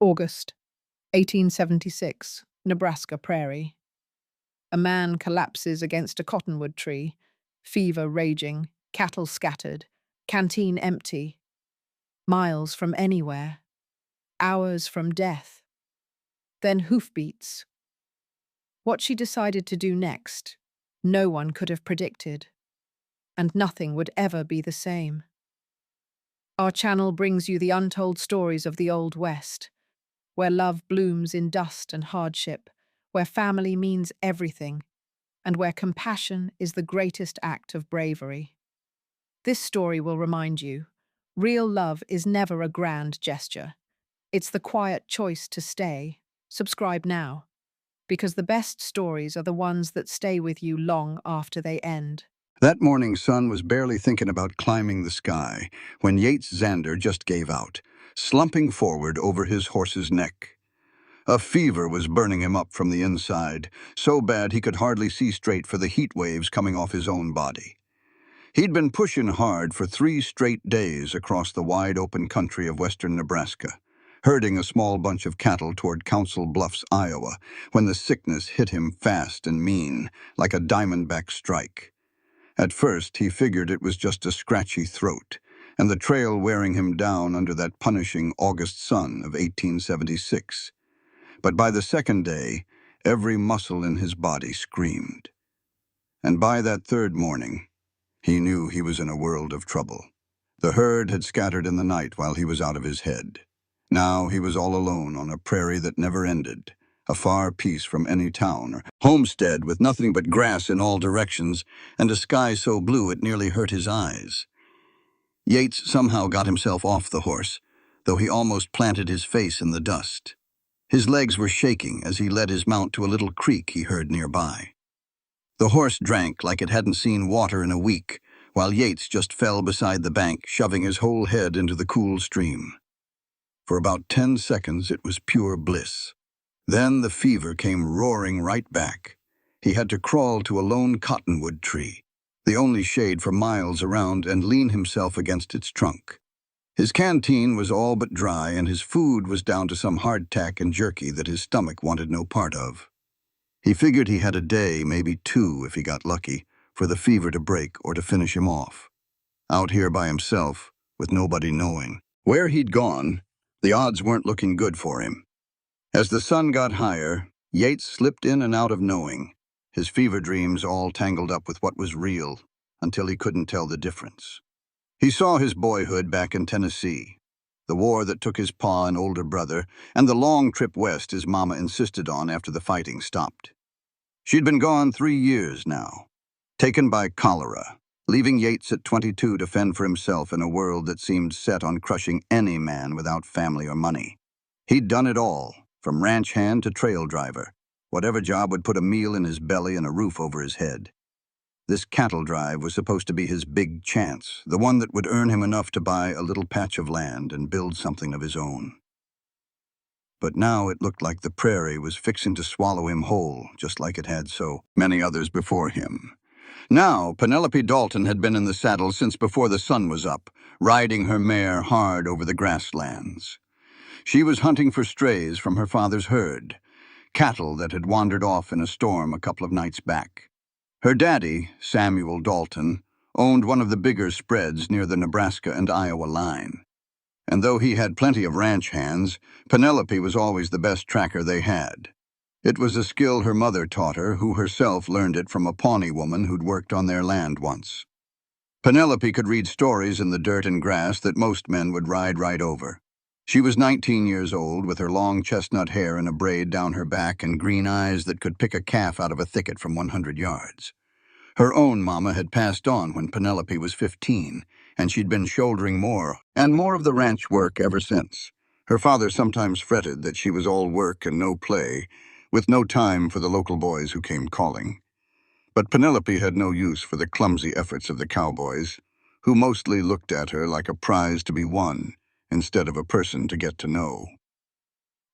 August, 1876, Nebraska prairie. A man collapses against a cottonwood tree, fever raging, cattle scattered, canteen empty, miles from anywhere, hours from death. Then hoofbeats. What she decided to do next, no one could have predicted, and nothing would ever be the same. Our channel brings you the untold stories of the Old West, where love blooms in dust and hardship, where family means everything, and where compassion is the greatest act of bravery. This story will remind you, real love is never a grand gesture. It's the quiet choice to stay. Subscribe now, because the best stories are the ones that stay with you long after they end. That morning's sun was barely thinking about climbing the sky when Yates Xander just gave out, slumping forward over his horse's neck. A fever was burning him up from the inside, so bad he could hardly see straight for the heat waves coming off his own body. He'd been pushing hard for 3 straight days across the wide-open country of western Nebraska, herding a small bunch of cattle toward Council Bluffs, Iowa, when the sickness hit him fast and mean, like a diamondback strike. At first, he figured it was just a scratchy throat, and the trail wearing him down under that punishing August sun of 1876. But by the second day, every muscle in his body screamed. And by that third morning, he knew he was in a world of trouble. The herd had scattered in the night while he was out of his head. Now he was all alone on a prairie that never ended, a far piece from any town or homestead with nothing but grass in all directions and a sky so blue it nearly hurt his eyes. Yates somehow got himself off the horse, though he almost planted his face in the dust. His legs were shaking as he led his mount to a little creek he heard nearby. The horse drank like it hadn't seen water in a week, while Yates just fell beside the bank, shoving his whole head into the cool stream. For about 10 seconds it was pure bliss. Then the fever came roaring right back. He had to crawl to a lone cottonwood tree, the only shade for miles around, and lean himself against its trunk. His canteen was all but dry, and his food was down to some hardtack and jerky that his stomach wanted no part of. He figured he had a day, maybe 2 if he got lucky, for the fever to break or to finish him off. Out here by himself, with nobody knowing where he'd gone, the odds weren't looking good for him. As the sun got higher, Yates slipped in and out of knowing, his fever dreams all tangled up with what was real, until he couldn't tell the difference. He saw his boyhood back in Tennessee, the war that took his pa and older brother, and the long trip west his mama insisted on after the fighting stopped. She'd been gone 3 years now, taken by cholera, leaving Yates at 22 to fend for himself in a world that seemed set on crushing any man without family or money. He'd done it all, from ranch hand to trail driver, whatever job would put a meal in his belly and a roof over his head. This cattle drive was supposed to be his big chance, the one that would earn him enough to buy a little patch of land and build something of his own. But now it looked like the prairie was fixing to swallow him whole, just like it had so many others before him. Now, Penelope Dalton had been in the saddle since before the sun was up, riding her mare hard over the grasslands. She was hunting for strays from her father's herd, cattle that had wandered off in a storm a couple of nights back. Her daddy, Samuel Dalton, owned one of the bigger spreads near the Nebraska and Iowa line. And though he had plenty of ranch hands, Penelope was always the best tracker they had. It was a skill her mother taught her, who herself learned it from a Pawnee woman who'd worked on their land once. Penelope could read stories in the dirt and grass that most men would ride right over. She was 19 years old, with her long chestnut hair in a braid down her back and green eyes that could pick a calf out of a thicket from 100 yards. Her own mama had passed on when Penelope was 15, and she'd been shouldering more and more of the ranch work ever since. Her father sometimes fretted that she was all work and no play, with no time for the local boys who came calling. But Penelope had no use for the clumsy efforts of the cowboys, who mostly looked at her like a prize to be won, instead of a person to get to know.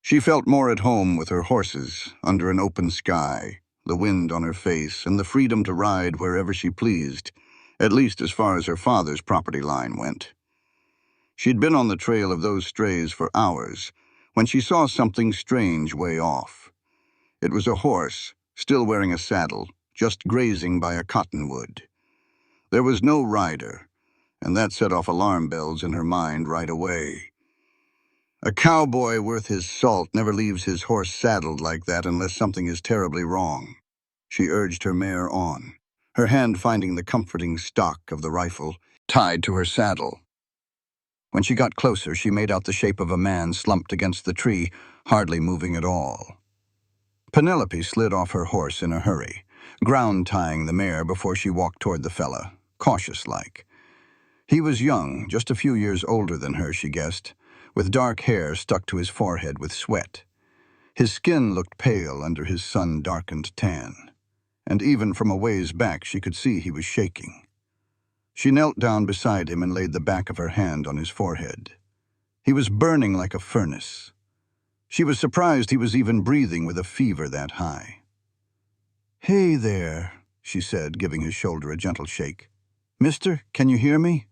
She felt more at home with her horses, under an open sky, the wind on her face, and the freedom to ride wherever she pleased, at least as far as her father's property line went. She'd been on the trail of those strays for hours, when she saw something strange way off. It was a horse, still wearing a saddle, just grazing by a cottonwood. There was no rider, and that set off alarm bells in her mind right away. A cowboy worth his salt never leaves his horse saddled like that unless something is terribly wrong. She urged her mare on, her hand finding the comforting stock of the rifle tied to her saddle. When she got closer, she made out the shape of a man slumped against the tree, hardly moving at all. Penelope slid off her horse in a hurry, ground-tying the mare before she walked toward the fella, cautious-like. He was young, just a few years older than her, she guessed, with dark hair stuck to his forehead with sweat. His skin looked pale under his sun-darkened tan, and even from a ways back she could see he was shaking. She knelt down beside him and laid the back of her hand on his forehead. He was burning like a furnace. She was surprised he was even breathing with a fever that high. "Hey there," she said, giving his shoulder a gentle shake. "Mister, can you hear me?"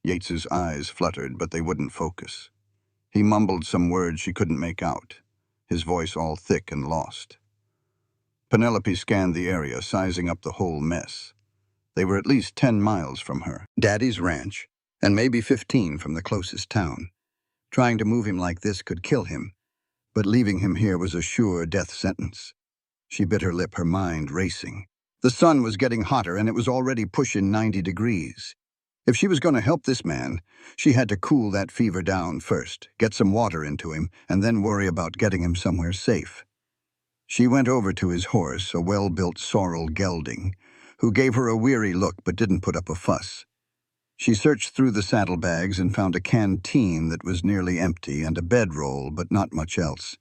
Yates's eyes fluttered, but they wouldn't focus. He mumbled some words she couldn't make out, his voice all thick and lost. Penelope scanned the area, sizing up the whole mess. They were at least 10 miles from her, Daddy's ranch, and maybe 15 from the closest town. Trying to move him like this could kill him, but leaving him here was a sure death sentence. She bit her lip, her mind racing. The sun was getting hotter, and it was already pushing 90 degrees. If she was going to help this man, she had to cool that fever down first, get some water into him, and then worry about getting him somewhere safe. She went over to his horse, a well-built sorrel gelding, who gave her a weary look but didn't put up a fuss. She searched through the saddlebags and found a canteen that was nearly empty and a bedroll, but not much else.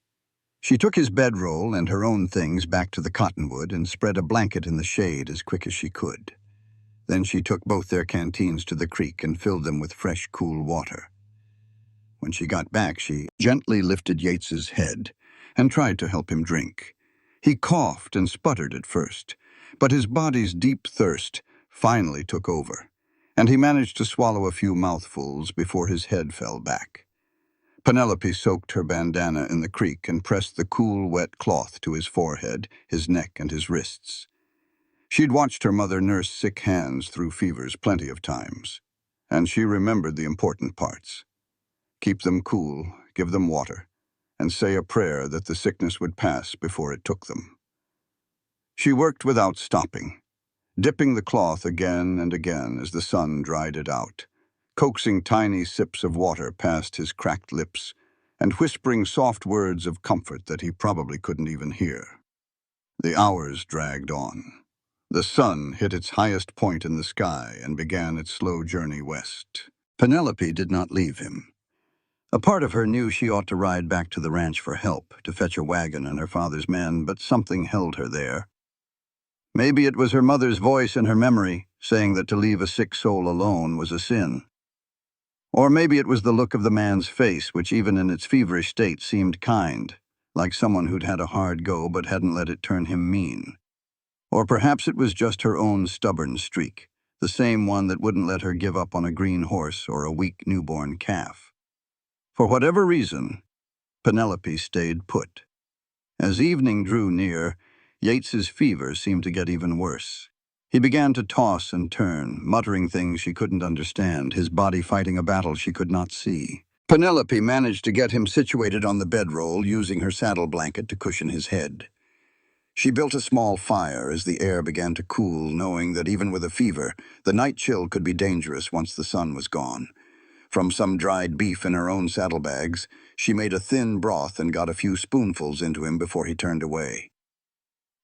She took his bedroll and her own things back to the cottonwood and spread a blanket in the shade as quick as she could. Then she took both their canteens to the creek and filled them with fresh, cool water. When she got back, she gently lifted Yates's head and tried to help him drink. He coughed and sputtered at first, but his body's deep thirst finally took over, and he managed to swallow a few mouthfuls before his head fell back. Penelope soaked her bandana in the creek and pressed the cool, wet cloth to his forehead, his neck, and his wrists. She'd watched her mother nurse sick hands through fevers plenty of times, and she remembered the important parts. Keep them cool, give them water, and say a prayer that the sickness would pass before it took them. She worked without stopping, dipping the cloth again and again as the sun dried it out, coaxing tiny sips of water past his cracked lips, and whispering soft words of comfort that he probably couldn't even hear. The hours dragged on. The sun hit its highest point in the sky and began its slow journey west. Penelope did not leave him. A part of her knew she ought to ride back to the ranch for help, to fetch a wagon and her father's men, but something held her there. Maybe it was her mother's voice in her memory, saying that to leave a sick soul alone was a sin. Or maybe it was the look of the man's face, which even in its feverish state seemed kind, like someone who'd had a hard go but hadn't let it turn him mean. Or perhaps it was just her own stubborn streak, the same one that wouldn't let her give up on a green horse or a weak newborn calf. For whatever reason, Penelope stayed put. As evening drew near, Yates's fever seemed to get even worse. He began to toss and turn, muttering things she couldn't understand, his body fighting a battle she could not see. Penelope managed to get him situated on the bedroll, using her saddle blanket to cushion his head. She built a small fire as the air began to cool, knowing that even with a fever, the night chill could be dangerous once the sun was gone. From some dried beef in her own saddlebags, she made a thin broth and got a few spoonfuls into him before he turned away.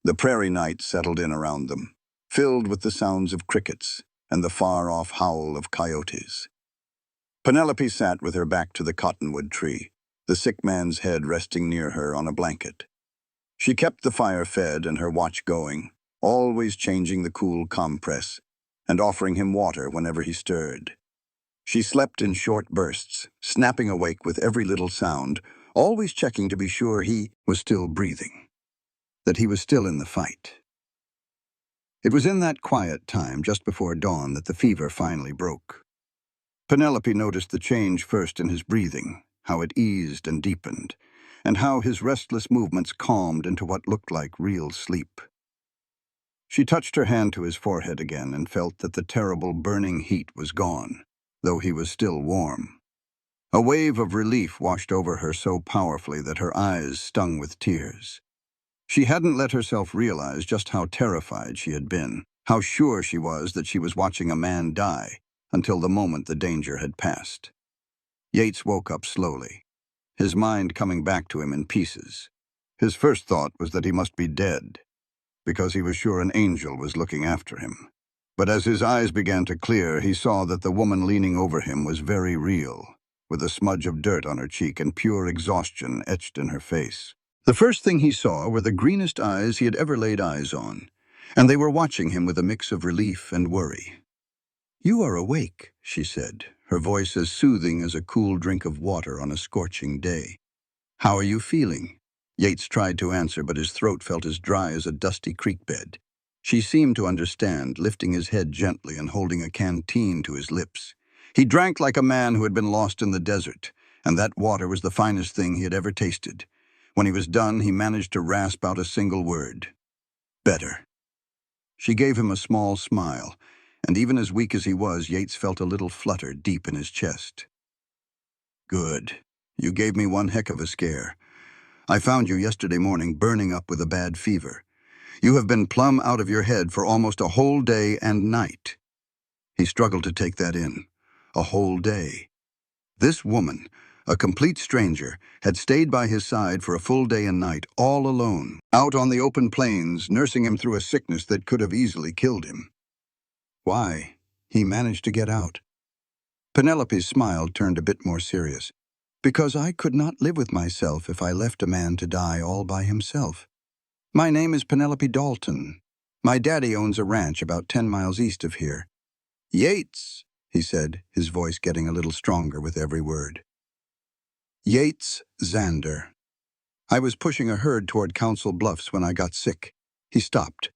The prairie night settled in around them, filled with the sounds of crickets and the far-off howl of coyotes. Penelope sat with her back to the cottonwood tree, the sick man's head resting near her on a blanket. She kept the fire fed and her watch going, always changing the cool compress and offering him water whenever he stirred. She slept in short bursts, snapping awake with every little sound, always checking to be sure he was still breathing, that he was still in the fight. It was in that quiet time, just before dawn, that the fever finally broke. Penelope noticed the change first in his breathing, how it eased and deepened, and how his restless movements calmed into what looked like real sleep. She touched her hand to his forehead again and felt that the terrible burning heat was gone, though he was still warm. A wave of relief washed over her so powerfully that her eyes stung with tears. She hadn't let herself realize just how terrified she had been, how sure she was that she was watching a man die, until the moment the danger had passed. Yates woke up slowly, his mind coming back to him in pieces. His first thought was that he must be dead, because he was sure an angel was looking after him. But as his eyes began to clear, he saw that the woman leaning over him was very real, with a smudge of dirt on her cheek and pure exhaustion etched in her face. The first thing he saw were the greenest eyes he had ever laid eyes on, and they were watching him with a mix of relief and worry. "You are awake," she said, her voice as soothing as a cool drink of water on a scorching day. "How are you feeling?" Yates tried to answer, but his throat felt as dry as a dusty creek bed. She seemed to understand, lifting his head gently and holding a canteen to his lips. He drank like a man who had been lost in the desert, and that water was the finest thing he had ever tasted. When he was done, he managed to rasp out a single word. "Better." She gave him a small smile, and even as weak as he was, Yates felt a little flutter deep in his chest. "Good. You gave me one heck of a scare. I found you yesterday morning burning up with a bad fever. You have been plumb out of your head for almost a whole day and night." He struggled to take that in. A whole day. This woman, a complete stranger, had stayed by his side for a full day and night, all alone, out on the open plains, nursing him through a sickness that could have easily killed him. Why? He managed to get out. Penelope's smile turned a bit more serious. "Because I could not live with myself if I left a man to die all by himself. My name is Penelope Dalton. My daddy owns a ranch about 10 miles east of here." "Yates," he said, his voice getting a little stronger with every word. "Yates Zander. I was pushing a herd toward Council Bluffs when I got sick." He stopped,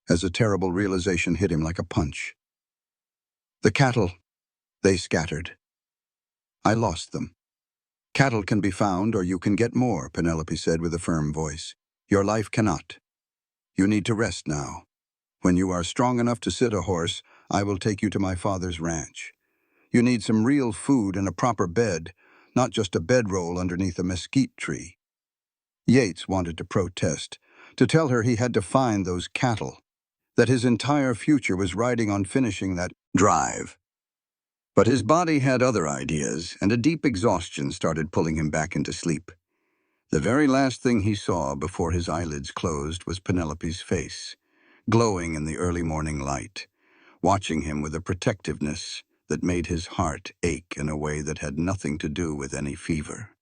as a terrible realization hit him like a punch. "The cattle, they scattered. I lost them." "Cattle can be found or you can get more," Penelope said with a firm voice. "Your life cannot. You need to rest now. When you are strong enough to sit a horse, I will take you to my father's ranch. You need some real food and a proper bed, not just a bedroll underneath a mesquite tree." Yates wanted to protest, to tell her he had to find those cattle, that his entire future was riding on finishing that drive. But his body had other ideas, and a deep exhaustion started pulling him back into sleep. The very last thing he saw before his eyelids closed was Penelope's face, glowing in the early morning light, watching him with a protectiveness that made his heart ache in a way that had nothing to do with any fever.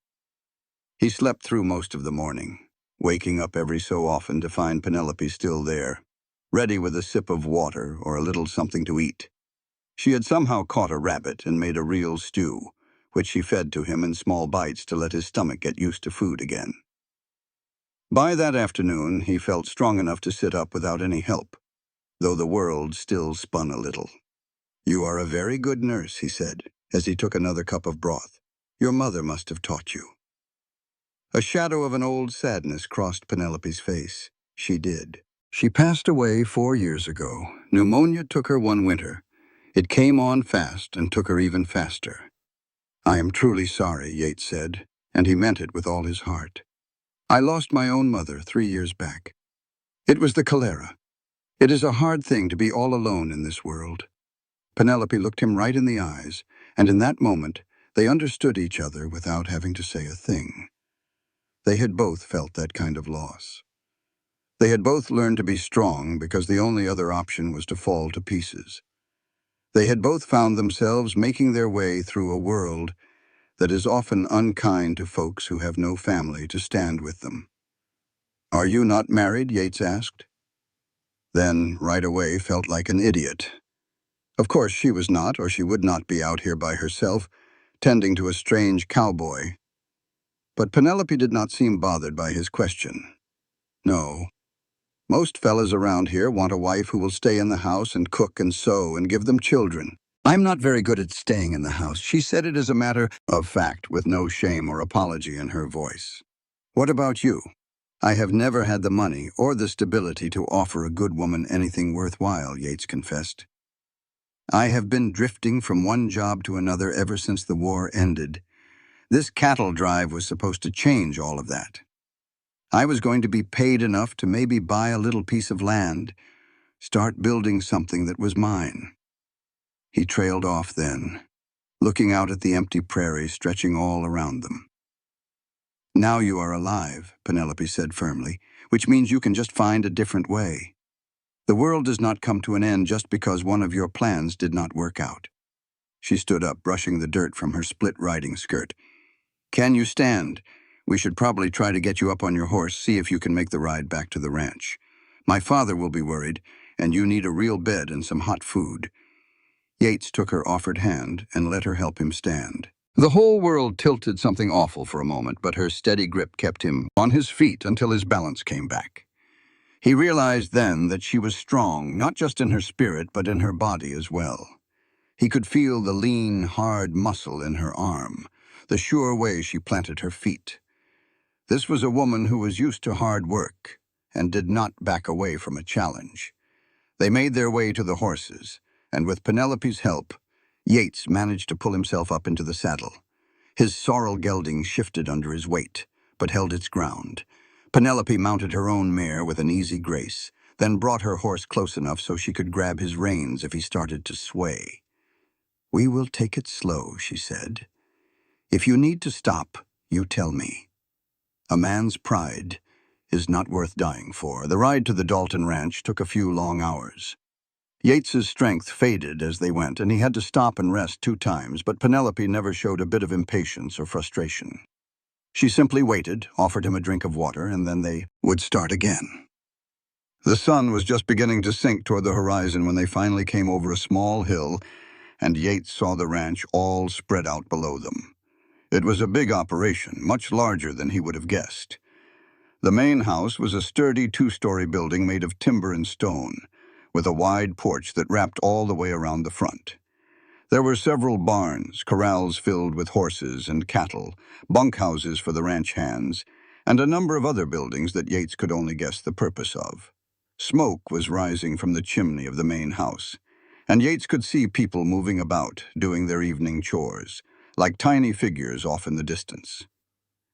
He slept through most of the morning, waking up every so often to find Penelope still there, ready with a sip of water or a little something to eat. She had somehow caught a rabbit and made a real stew, which she fed to him in small bites to let his stomach get used to food again. By that afternoon, he felt strong enough to sit up without any help, though the world still spun a little. "You are a very good nurse," he said, as he took another cup of broth. "Your mother must have taught you." A shadow of an old sadness crossed Penelope's face. She did. She passed away 4 years ago. Pneumonia took her one winter. It came on fast and took her even faster. "I am truly sorry," Yates said, and he meant it with all his heart. "I lost my own mother 3 years back. It was the cholera. It is a hard thing to be all alone in this world." Penelope looked him right in the eyes, and in that moment, they understood each other without having to say a thing. They had both felt that kind of loss. They had both learned to be strong because the only other option was to fall to pieces. They had both found themselves making their way through a world that is often unkind to folks who have no family to stand with them. "Are you not married?" Yates asked. Then, right away, felt like an idiot. Of course she was not, or she would not be out here by herself, tending to a strange cowboy. But Penelope did not seem bothered by his question. "No. Most fellas around here want a wife who will stay in the house and cook and sew and give them children." I'm not very good at staying in the house. She said it as a matter of fact, with no shame or apology in her voice. What about you? I have never had the money or the stability to offer a good woman anything worthwhile, Yates confessed. I have been drifting from one job to another ever since the war ended. This cattle drive was supposed to change all of that. I was going to be paid enough to maybe buy a little piece of land, start building something that was mine. He trailed off then, looking out at the empty prairie stretching all around them. Now you are alive, Penelope said firmly, which means you can just find a different way. The world does not come to an end just because one of your plans did not work out. She stood up, brushing the dirt from her split riding skirt. Can you stand? We should probably try to get you up on your horse, see if you can make the ride back to the ranch. My father will be worried, and you need a real bed and some hot food. Yates took her offered hand and let her help him stand. The whole world tilted something awful for a moment, but her steady grip kept him on his feet until his balance came back. He realized then that she was strong, not just in her spirit, but in her body as well. He could feel the lean, hard muscle in her arm, the sure way she planted her feet. This was a woman who was used to hard work and did not back away from a challenge. They made their way to the horses, and with Penelope's help, Yates managed to pull himself up into the saddle. His sorrel gelding shifted under his weight, but held its ground. Penelope mounted her own mare with an easy grace, then brought her horse close enough so she could grab his reins if he started to sway. "We will take it slow," she said. "If you need to stop, you tell me. A man's pride is not worth dying for." The ride to the Dalton ranch took a few long hours. Yates's strength faded as they went, and he had to stop and rest 2 times, but Penelope never showed a bit of impatience or frustration. She simply waited, offered him a drink of water, and then they would start again. The sun was just beginning to sink toward the horizon when they finally came over a small hill, and Yates saw the ranch all spread out below them. It was a big operation, much larger than he would have guessed. The main house was a sturdy 2-story building made of timber and stone, with a wide porch that wrapped all the way around the front. There were several barns, corrals filled with horses and cattle, bunkhouses for the ranch hands, and a number of other buildings that Yates could only guess the purpose of. Smoke was rising from the chimney of the main house, and Yates could see people moving about, doing their evening chores, like tiny figures off in the distance.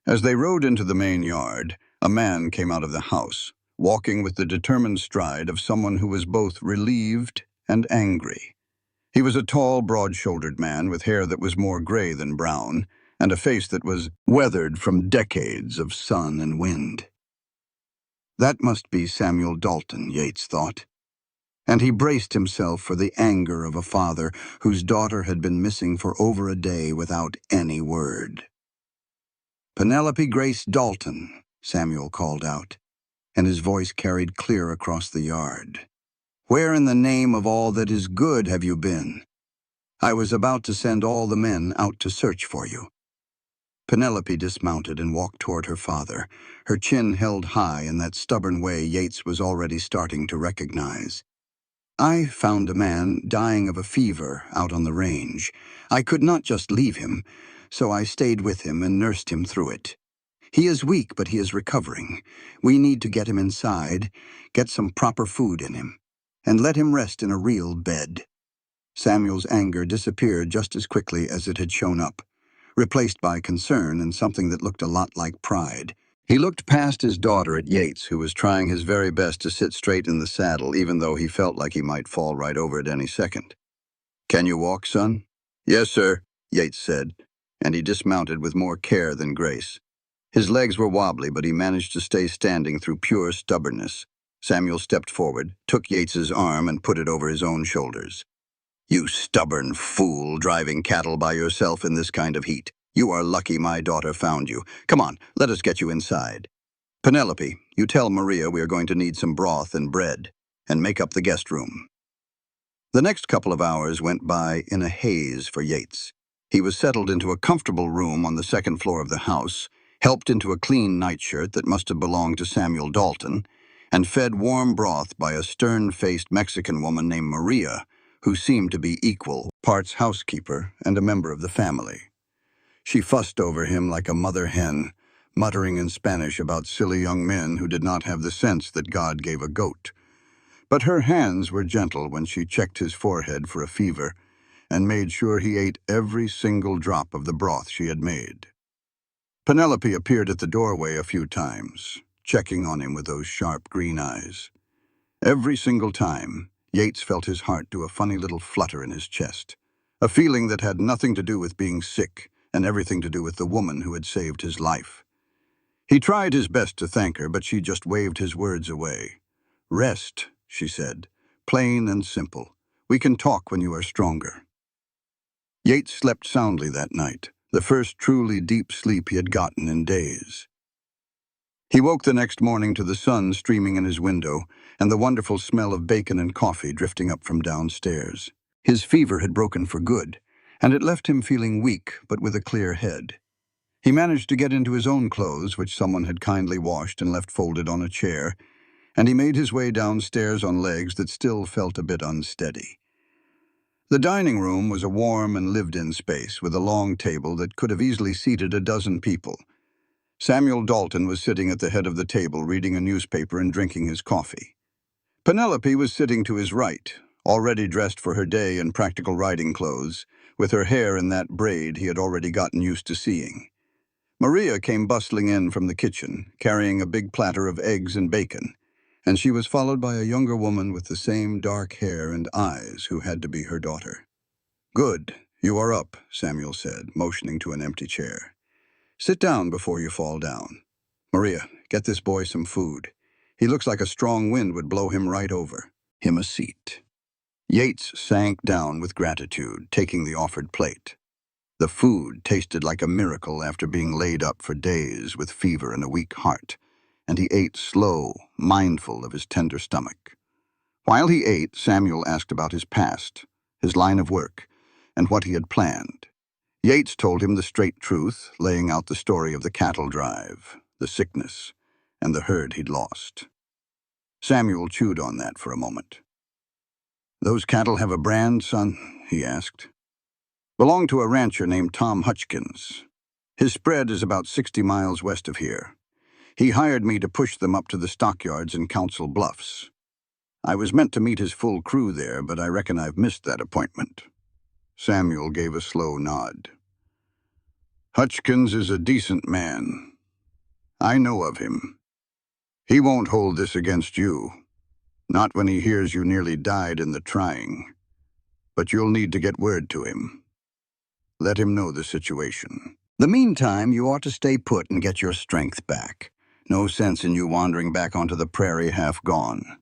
As they rode into the main yard, a man came out of the house, walking with the determined stride of someone who was both relieved and angry. He was a tall, broad-shouldered man with hair that was more gray than brown, and a face that was weathered from decades of sun and wind. That must be Samuel Dalton, Yates thought, and he braced himself for the anger of a father whose daughter had been missing for over a day without any word. "Penelope Grace Dalton," Samuel called out, and his voice carried clear across the yard. "Where in the name of all that is good have you been? I was about to send all the men out to search for you." Penelope dismounted and walked toward her father, her chin held high in that stubborn way Yates was already starting to recognize. "I found a man dying of a fever out on the range. I could not just leave him, so I stayed with him and nursed him through it. He is weak, but he is recovering. We need to get him inside, get some proper food in him, and let him rest in a real bed." Samuel's anger disappeared just as quickly as it had shown up, replaced by concern and something that looked a lot like pride. He looked past his daughter at Yates, who was trying his very best to sit straight in the saddle, even though he felt like he might fall right over at any second. "Can you walk, son?" "Yes, sir," Yates said, and he dismounted with more care than grace. His legs were wobbly, but he managed to stay standing through pure stubbornness. Samuel stepped forward, took Yates's arm, and put it over his own shoulders. "You stubborn fool, driving cattle by yourself in this kind of heat. You are lucky my daughter found you. Come on, let us get you inside. Penelope, you tell Maria we are going to need some broth and bread, and make up the guest room." The next couple of hours went by in a haze for Yates. He was settled into a comfortable room on the 2nd floor of the house, helped into a clean nightshirt that must have belonged to Samuel Dalton, and fed warm broth by a stern-faced Mexican woman named Maria, who seemed to be equal parts housekeeper and a member of the family. She fussed over him like a mother hen, muttering in Spanish about silly young men who did not have the sense that God gave a goat. But her hands were gentle when she checked his forehead for a fever and made sure he ate every single drop of the broth she had made. Penelope appeared at the doorway a few times, checking on him with those sharp green eyes. Every single time, Yates felt his heart do a funny little flutter in his chest, a feeling that had nothing to do with being sick and everything to do with the woman who had saved his life. He tried his best to thank her, but she just waved his words away. "Rest," she said, "plain and simple. We can talk when you are stronger." Yates slept soundly that night, the first truly deep sleep he had gotten in days. He woke the next morning to the sun streaming in his window and the wonderful smell of bacon and coffee drifting up from downstairs. His fever had broken for good, and it left him feeling weak but with a clear head. He managed to get into his own clothes, which someone had kindly washed and left folded on a chair, and he made his way downstairs on legs that still felt a bit unsteady. The dining room was a warm and lived-in space with a long table that could have easily seated a dozen people. Samuel Dalton was sitting at the head of the table reading a newspaper and drinking his coffee. Penelope was sitting to his right, already dressed for her day in practical riding clothes, with her hair in that braid he had already gotten used to seeing. Maria came bustling in from the kitchen, carrying a big platter of eggs and bacon, and she was followed by a younger woman with the same dark hair and eyes who had to be her daughter. "Good, you are up," Samuel said, motioning to an empty chair. "Sit down before you fall down. Maria, get this boy some food. He looks like a strong wind would blow him right over. Him a seat." Yates sank down with gratitude, taking the offered plate. The food tasted like a miracle after being laid up for days with fever and a weak heart, and he ate slow, mindful of his tender stomach. While he ate, Samuel asked about his past, his line of work, and what he had planned. Yates told him the straight truth, laying out the story of the cattle drive, the sickness, and the herd he'd lost. Samuel chewed on that for a moment. "Those cattle have a brand, son?" he asked. "Belong to a rancher named Tom Hutchkins. His spread is about 60 miles west of here. He hired me to push them up to the stockyards in Council Bluffs. I was meant to meet his full crew there, but I reckon I've missed that appointment." Samuel gave a slow nod. "Hutchkins is a decent man. I know of him. He won't hold this against you, not when he hears you nearly died in the trying. But you'll need to get word to him. Let him know the situation. The meantime, you ought to stay put and get your strength back. No sense in you wandering back onto the prairie half gone.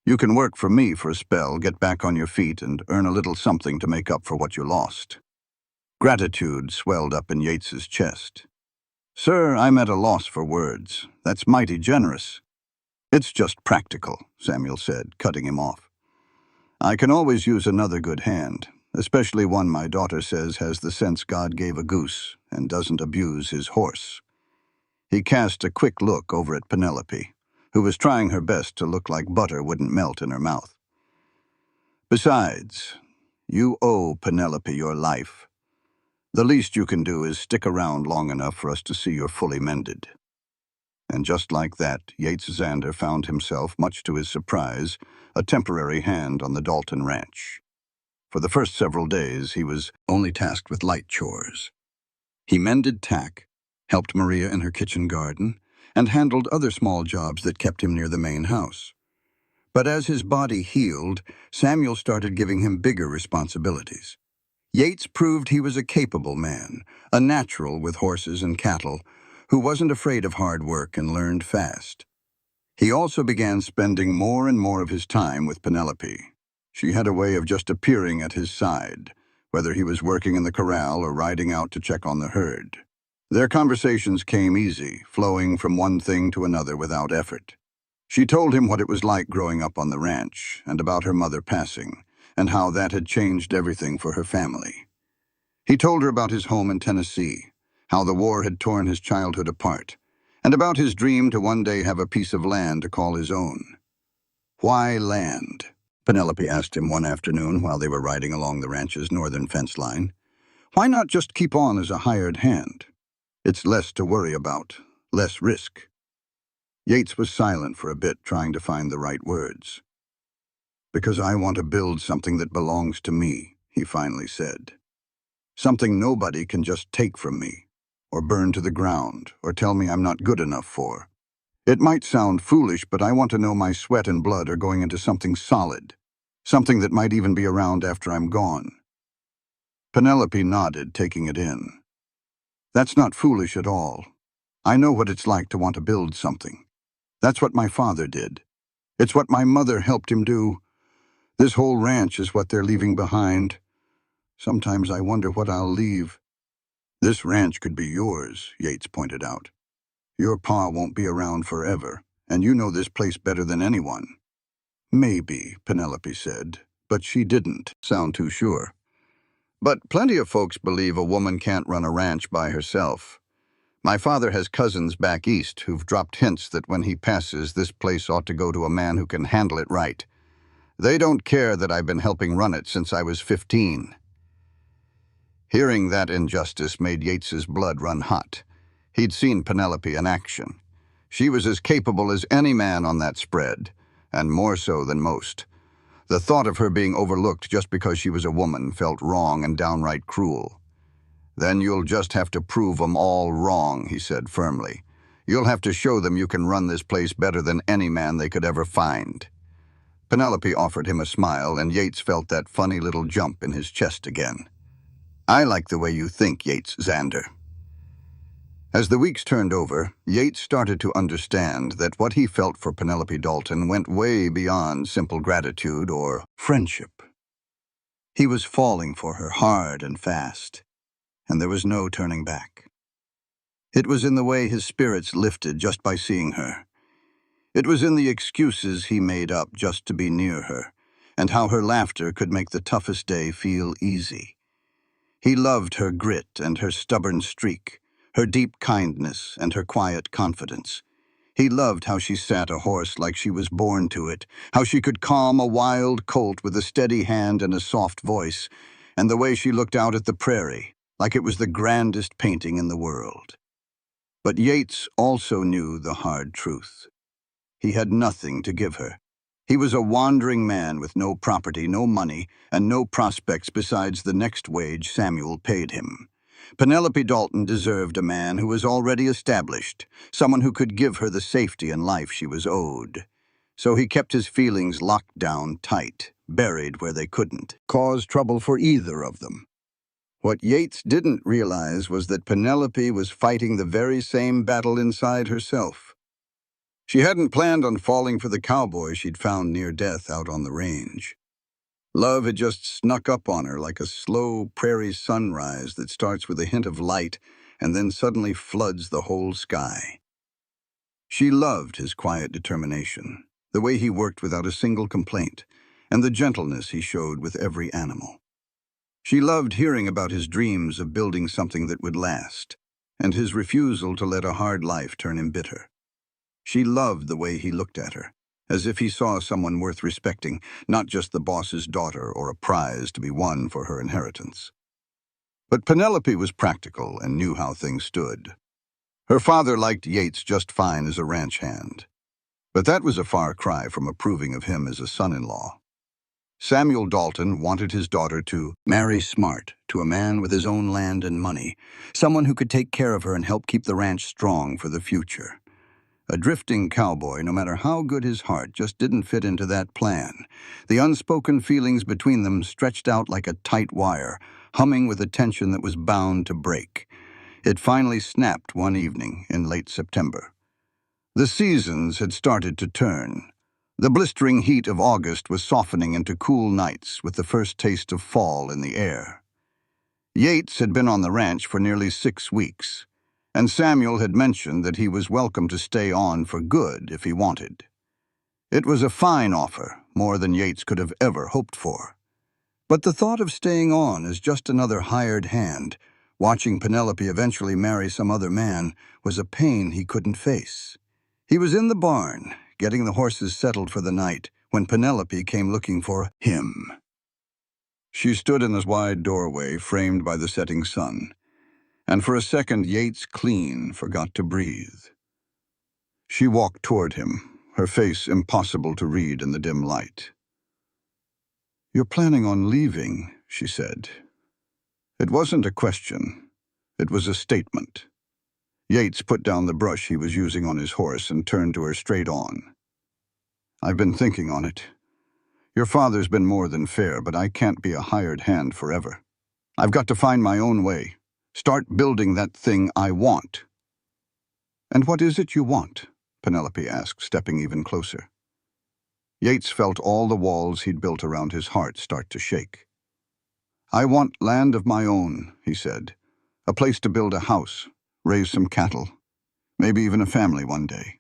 You can work for me for a spell, get back on your feet, and earn a little something to make up for what you lost." Gratitude swelled up in Yates's chest. "Sir, I'm at a loss for words. That's mighty generous." "It's just practical," Samuel said, cutting him off. "I can always use another good hand, especially one my daughter says has the sense God gave a goose and doesn't abuse his horse." He cast a quick look over at Penelope, who was trying her best to look like butter wouldn't melt in her mouth. "Besides, you owe Penelope your life. The least you can do is stick around long enough for us to see you're fully mended." And just like that, Yates Zander found himself, much to his surprise, a temporary hand on the Dalton ranch. For the first several days, he was only tasked with light chores. He mended tack, helped Maria in her kitchen garden, and handled other small jobs that kept him near the main house. But as his body healed, Samuel started giving him bigger responsibilities. Yates proved he was a capable man, a natural with horses and cattle, who wasn't afraid of hard work and learned fast. He also began spending more and more of his time with Penelope. She had a way of just appearing at his side, whether he was working in the corral or riding out to check on the herd. Their conversations came easy, flowing from one thing to another without effort. She told him what it was like growing up on the ranch, and about her mother passing, and how that had changed everything for her family. He told her about his home in Tennessee, how the war had torn his childhood apart, and about his dream to one day have a piece of land to call his own. Why land? Penelope asked him one afternoon while they were riding along the ranch's northern fence line. Why not just keep on as a hired hand? It's less to worry about, less risk. Yates was silent for a bit, trying to find the right words. Because I want to build something that belongs to me, he finally said. Something nobody can just take from me, or burn to the ground, or tell me I'm not good enough for. It might sound foolish, but I want to know my sweat and blood are going into something solid, something that might even be around after I'm gone. Penelope nodded, taking it in. That's not foolish at all. I know what it's like to want to build something. That's what my father did. It's what my mother helped him do. This whole ranch is what they're leaving behind. Sometimes I wonder what I'll leave. This ranch could be yours, Yates pointed out. Your pa won't be around forever, and you know this place better than anyone. Maybe, Penelope said, but she didn't sound too sure. But plenty of folks believe a woman can't run a ranch by herself. My father has cousins back east who've dropped hints that when he passes, this place ought to go to a man who can handle it right. They don't care that I've been helping run it since I was 15. Hearing that injustice made Yates's blood run hot. He'd seen Penelope in action. She was as capable as any man on that spread, and more so than most. The thought of her being overlooked just because she was a woman felt wrong and downright cruel. Then you'll just have to prove 'em all wrong, he said firmly. You'll have to show them you can run this place better than any man they could ever find. Penelope offered him a smile, and Yates felt that funny little jump in his chest again. I like the way you think, Yates Xander. As the weeks turned over, Yates started to understand that what he felt for Penelope Dalton went way beyond simple gratitude or friendship. He was falling for her hard and fast, and there was no turning back. It was in the way his spirits lifted just by seeing her. It was in the excuses he made up just to be near her, and how her laughter could make the toughest day feel easy. He loved her grit and her stubborn streak, her deep kindness and her quiet confidence. He loved how she sat a horse like she was born to it, how she could calm a wild colt with a steady hand and a soft voice, and the way she looked out at the prairie, like it was the grandest painting in the world. But Yates also knew the hard truth. He had nothing to give her. He was a wandering man with no property, no money, and no prospects besides the next wage Samuel paid him. Penelope Dalton deserved a man who was already established, someone who could give her the safety and life she was owed. So he kept his feelings locked down tight, buried where they couldn't cause trouble for either of them. What Yates didn't realize was that Penelope was fighting the very same battle inside herself. She hadn't planned on falling for the cowboy she'd found near death out on the range. Love had just snuck up on her like a slow prairie sunrise that starts with a hint of light and then suddenly floods the whole sky. She loved his quiet determination, the way he worked without a single complaint, and the gentleness he showed with every animal. She loved hearing about his dreams of building something that would last, and his refusal to let a hard life turn him bitter. She loved the way he looked at her, as if he saw someone worth respecting, not just the boss's daughter or a prize to be won for her inheritance. But Penelope was practical and knew how things stood. Her father liked Yates just fine as a ranch hand, but that was a far cry from approving of him as a son-in-law. Samuel Dalton wanted his daughter to marry smart to a man with his own land and money, someone who could take care of her and help keep the ranch strong for the future. A drifting cowboy, no matter how good his heart, just didn't fit into that plan. The unspoken feelings between them stretched out like a tight wire, humming with a tension that was bound to break. It finally snapped one evening in late September. The seasons had started to turn. The blistering heat of August was softening into cool nights with the first taste of fall in the air. Yates had been on the ranch for nearly 6 weeks, and Samuel had mentioned that he was welcome to stay on for good if he wanted. It was a fine offer, more than Yates could have ever hoped for. But the thought of staying on as just another hired hand, watching Penelope eventually marry some other man, was a pain he couldn't face. He was in the barn, getting the horses settled for the night, when Penelope came looking for him. She stood in the wide doorway framed by the setting sun, and for a second Yates clean forgot to breathe. She walked toward him, her face impossible to read in the dim light. "You're planning on leaving," she said. It wasn't a question. It was a statement. Yates put down the brush he was using on his horse and turned to her straight on. "I've been thinking on it. Your father's been more than fair, but I can't be a hired hand forever. I've got to find my own way. Start building that thing I want." "And what is it you want?" Penelope asked, stepping even closer. Yates felt all the walls he'd built around his heart start to shake. "I want land of my own," he said. "A place to build a house, raise some cattle, maybe even a family one day.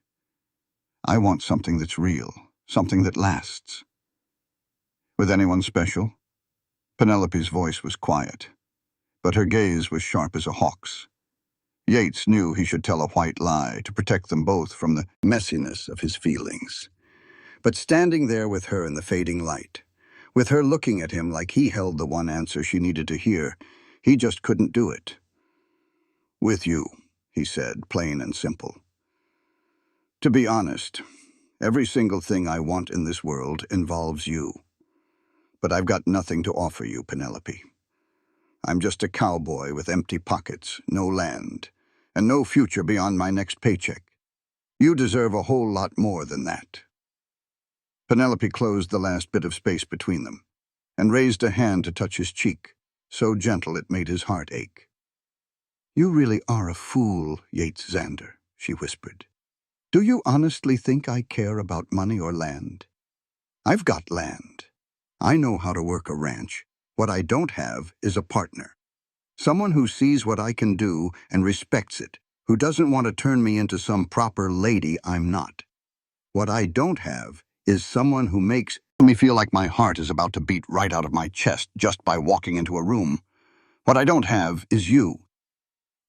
I want something that's real, something that lasts." "With anyone special?" Penelope's voice was quiet, but her gaze was sharp as a hawk's. Yates knew he should tell a white lie to protect them both from the messiness of his feelings. But standing there with her in the fading light, with her looking at him like he held the one answer she needed to hear, he just couldn't do it. "With you," he said, plain and simple. "To be honest, every single thing I want in this world involves you. But I've got nothing to offer you, Penelope. I'm just a cowboy with empty pockets, no land, and no future beyond my next paycheck. You deserve a whole lot more than that." Penelope closed the last bit of space between them and raised a hand to touch his cheek, so gentle it made his heart ache. "You really are a fool, Yates Zander," she whispered. "Do you honestly think I care about money or land? I've got land. I know how to work a ranch. What I don't have is a partner. Someone who sees what I can do and respects it, who doesn't want to turn me into some proper lady I'm not. What I don't have is someone who makes me feel like my heart is about to beat right out of my chest just by walking into a room. What I don't have is you."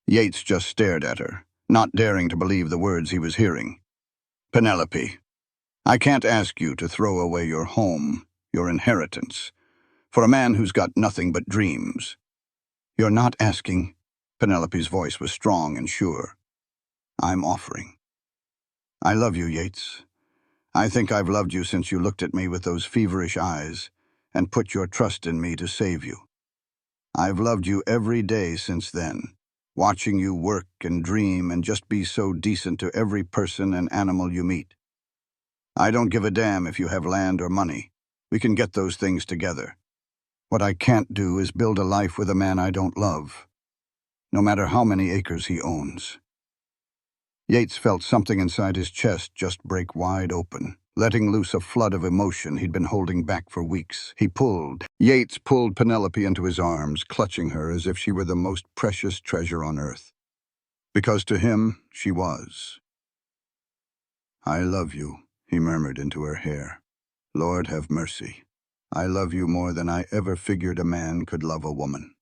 Yates just stared at her, not daring to believe the words he was hearing. "Penelope, I can't ask you to throw away your home, your inheritance, for a man who's got nothing but dreams." "You're not asking." Penelope's voice was strong and sure. "I'm offering. I love you, Yates. I think I've loved you since you looked at me with those feverish eyes and put your trust in me to save you. I've loved you every day since then, watching you work and dream and just be so decent to every person and animal you meet. I don't give a damn if you have land or money. We can get those things together. What I can't do is build a life with a man I don't love, no matter how many acres he owns." Yates felt something inside his chest just break wide open, letting loose a flood of emotion he'd been holding back for weeks. Yates pulled Penelope into his arms, clutching her as if she were the most precious treasure on earth. Because to him, she was. "I love you," he murmured into her hair. "Lord have mercy. I love you more than I ever figured a man could love a woman."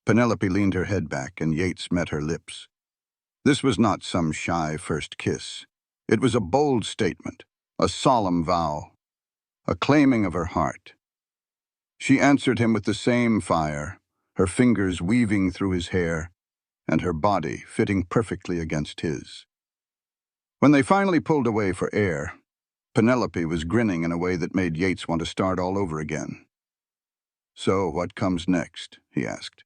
Penelope leaned her head back and Yates met her lips. This was not some shy first kiss. It was a bold statement, a solemn vow, a claiming of her heart. She answered him with the same fire, her fingers weaving through his hair, and her body fitting perfectly against his. When they finally pulled away for air, Penelope was grinning in a way that made Yates want to start all over again. "So what comes next?" he asked.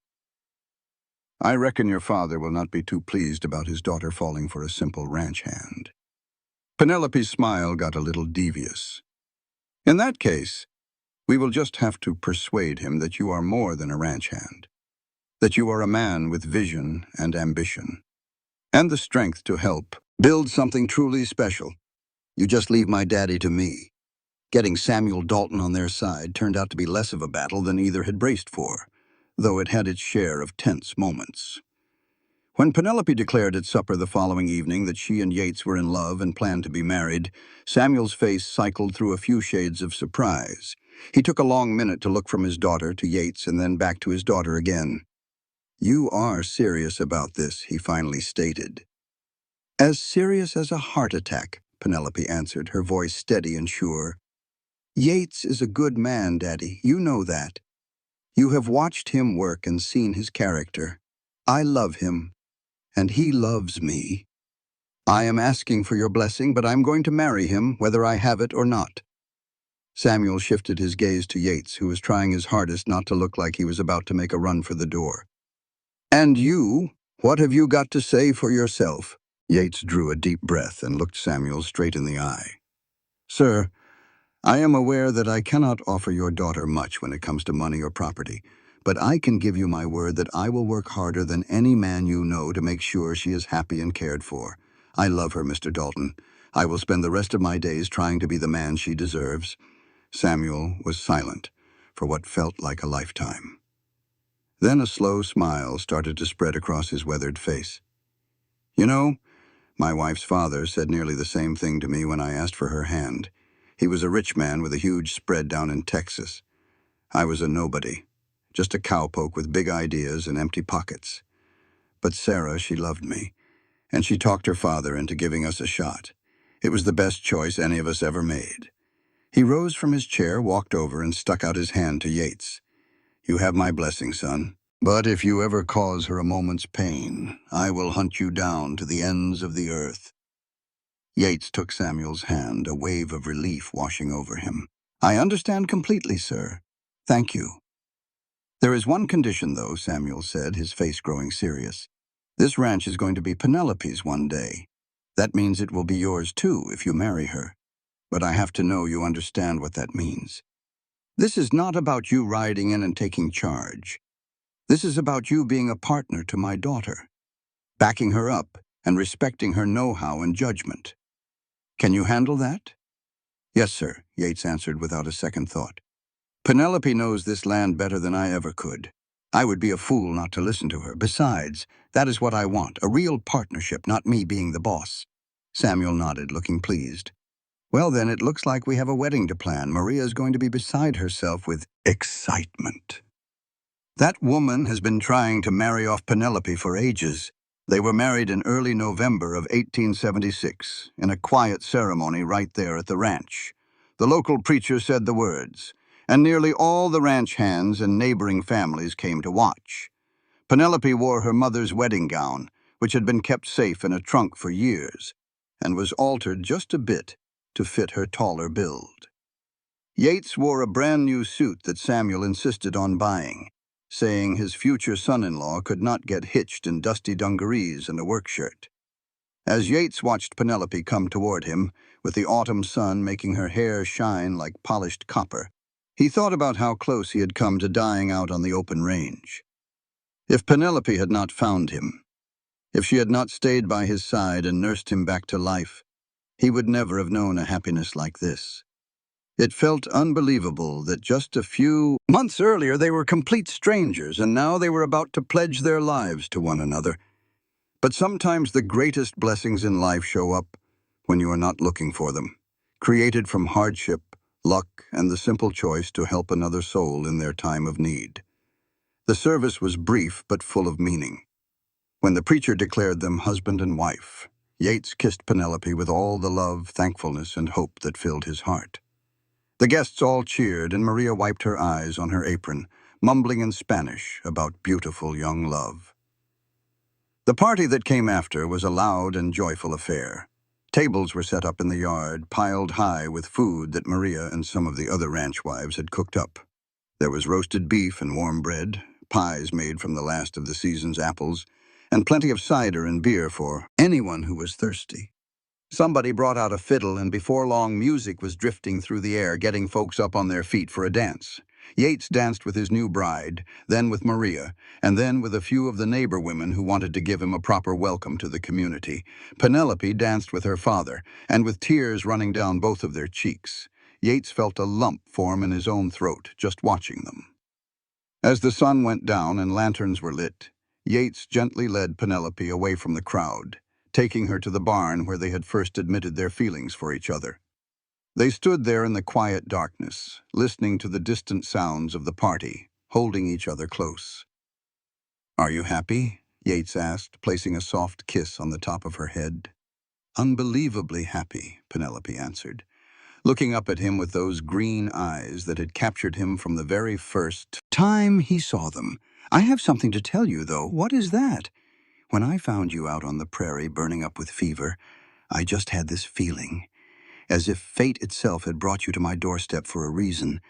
"I reckon your father will not be too pleased about his daughter falling for a simple ranch hand." Penelope's smile got a little devious. "In that case, we will just have to persuade him that you are more than a ranch hand, that you are a man with vision and ambition, and the strength to help build something truly special. You just leave my daddy to me." Getting Samuel Dalton on their side turned out to be less of a battle than either had braced for, though it had its share of tense moments. When Penelope declared at supper the following evening that she and Yates were in love and planned to be married, Samuel's face cycled through a few shades of surprise. He took a long minute to look from his daughter to Yates and then back to his daughter again. "You are serious about this," he finally stated. "As serious as a heart attack," Penelope answered, her voice steady and sure. Yates is a good man, Daddy. You know that. You have watched him work and seen his character. I love him, and he loves me. I am asking for your blessing, but I'm going to marry him, whether I have it or not." Samuel shifted his gaze to Yates, who was trying his hardest not to look like he was about to make a run for the door. "And you? What have you got to say for yourself?" Yates drew a deep breath and looked Samuel straight in the eye. "Sir, I am aware that I cannot offer your daughter much when it comes to money or property, but I can give you my word that I will work harder than any man you know to make sure she is happy and cared for. I love her, Mr. Dalton. I will spend the rest of my days trying to be the man she deserves." Samuel was silent for what felt like a lifetime. Then a slow smile started to spread across his weathered face. "You know, my wife's father said nearly the same thing to me when I asked for her hand. He was a rich man with a huge spread down in Texas. I was a nobody, just a cowpoke with big ideas and empty pockets. But Sarah, she loved me, and she talked her father into giving us a shot. It was the best choice any of us ever made." He rose from his chair, walked over, and stuck out his hand to Yates. "You have my blessing, son. But if you ever cause her a moment's pain, I will hunt you down to the ends of the earth." Yates took Samuel's hand, a wave of relief washing over him. "I understand completely, sir. Thank you." "There is one condition, though," Samuel said, his face growing serious. "This ranch is going to be Penelope's one day. That means it will be yours, too, if you marry her. But I have to know you understand what that means. This is not about you riding in and taking charge. This is about you being a partner to my daughter, backing her up and respecting her know-how and judgment. Can you handle that?" "Yes, sir," Yates answered without a second thought. "Penelope knows this land better than I ever could. I would be a fool not to listen to her. Besides, that is what I want, a real partnership, not me being the boss." Samuel nodded, looking pleased. "Well, then, it looks like we have a wedding to plan. Maria is going to be beside herself with excitement. That woman has been trying to marry off Penelope for ages. They were married in early November of 1876, in a quiet ceremony right there at the ranch. The local preacher said the words, and nearly all the ranch hands and neighboring families came to watch. Penelope wore her mother's wedding gown, which had been kept safe in a trunk for years, and was altered just a bit to fit her taller build. Yates wore a brand new suit that Samuel insisted on buying, saying his future son-in-law could not get hitched in dusty dungarees and a work shirt. As Yates watched Penelope come toward him, with the autumn sun making her hair shine like polished copper, he thought about how close he had come to dying out on the open range. If Penelope had not found him, if she had not stayed by his side and nursed him back to life, he would never have known a happiness like this. It felt unbelievable that just a few months earlier they were complete strangers, and now they were about to pledge their lives to one another. But sometimes the greatest blessings in life show up when you are not looking for them, created from hardship, luck, and the simple choice to help another soul in their time of need. The service was brief but full of meaning. When the preacher declared them husband and wife, Yates kissed Penelope with all the love, thankfulness, and hope that filled his heart. The guests all cheered, and Maria wiped her eyes on her apron, mumbling in Spanish about beautiful young love. The party that came after was a loud and joyful affair. Tables were set up in the yard, piled high with food that Maria and some of the other ranch wives had cooked up. There was roasted beef and warm bread, pies made from the last of the season's apples, and plenty of cider and beer for anyone who was thirsty. Somebody brought out a fiddle, and before long music was drifting through the air, getting folks up on their feet for a dance. Yates danced with his new bride, then with Maria, and then with a few of the neighbor women who wanted to give him a proper welcome to the community. Penelope danced with her father, and with tears running down both of their cheeks. Yates felt a lump form in his own throat just watching them. As the sun went down and lanterns were lit, Yates gently led Penelope away from the crowd, taking her to the barn where they had first admitted their feelings for each other. They stood there in the quiet darkness, listening to the distant sounds of the party, holding each other close. "Are you happy?" Yates asked, placing a soft kiss on the top of her head. "Unbelievably happy," Penelope answered. looking up at him with those green eyes that had captured him from the very first time he saw them. "I have something to tell you, though. What is that?" "When I found you out on the prairie burning up with fever, I just had this feeling, as if fate itself had brought you to my doorstep for a reason.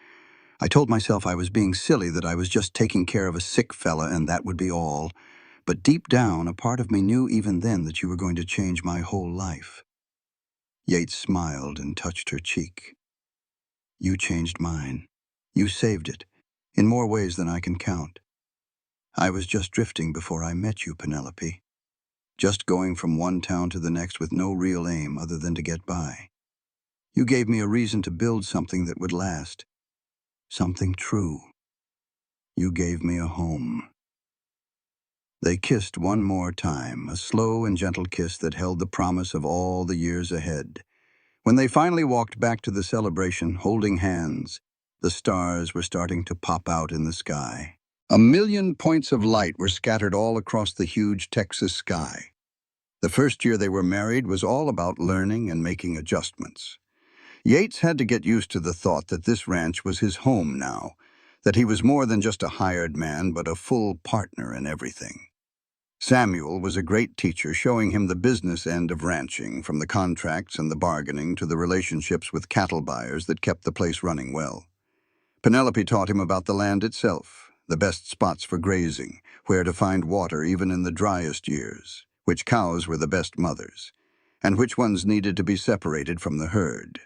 I told myself I was being silly, that I was just taking care of a sick fella and that would be all. But deep down, a part of me knew even then that you were going to change my whole life." Yates smiled and touched her cheek. "You changed mine. You saved it, in more ways than I can count. I was just drifting before I met you, Penelope. Just going from one town to the next with no real aim other than to get by. You gave me a reason to build something that would last. Something true. You gave me a home." They kissed one more time, a slow and gentle kiss that held the promise of all the years ahead. When they finally walked back to the celebration, holding hands, the stars were starting to pop out in the sky. 1,000,000 points of light were scattered all across the huge Texas sky. The first year they were married was all about learning and making adjustments. Yates had to get used to the thought that this ranch was his home now, that he was more than just a hired man, but a full partner in everything. Samuel was a great teacher, showing him the business end of ranching, from the contracts and the bargaining to the relationships with cattle buyers that kept the place running well. Penelope taught him about the land itself, the best spots for grazing, where to find water even in the driest years, which cows were the best mothers, and which ones needed to be separated from the herd.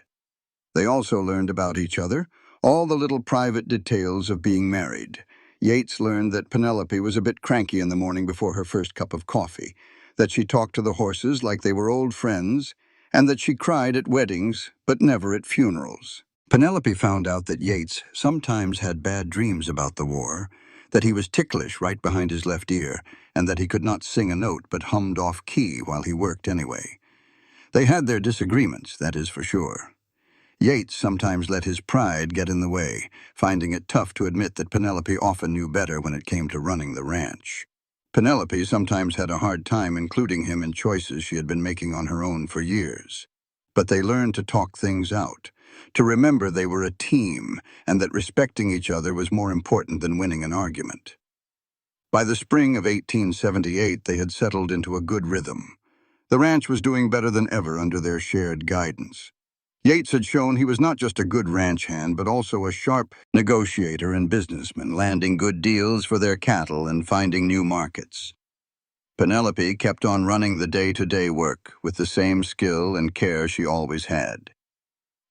They also learned about each other, all the little private details of being married. Yates learned that Penelope was a bit cranky in the morning before her first cup of coffee, that she talked to the horses like they were old friends, and that she cried at weddings, but never at funerals. Penelope found out that Yates sometimes had bad dreams about the war, that he was ticklish right behind his left ear, and that he could not sing a note but hummed off key while he worked anyway. They had their disagreements, that is for sure. Yates sometimes let his pride get in the way, finding it tough to admit that Penelope often knew better when it came to running the ranch. Penelope sometimes had a hard time including him in choices she had been making on her own for years. But they learned to talk things out, to remember they were a team, and that respecting each other was more important than winning an argument. By the spring of 1878, they had settled into a good rhythm. The ranch was doing better than ever under their shared guidance. Yates had shown he was not just a good ranch hand, but also a sharp negotiator and businessman, landing good deals for their cattle and finding new markets. Penelope kept on running the day-to-day work with the same skill and care she always had.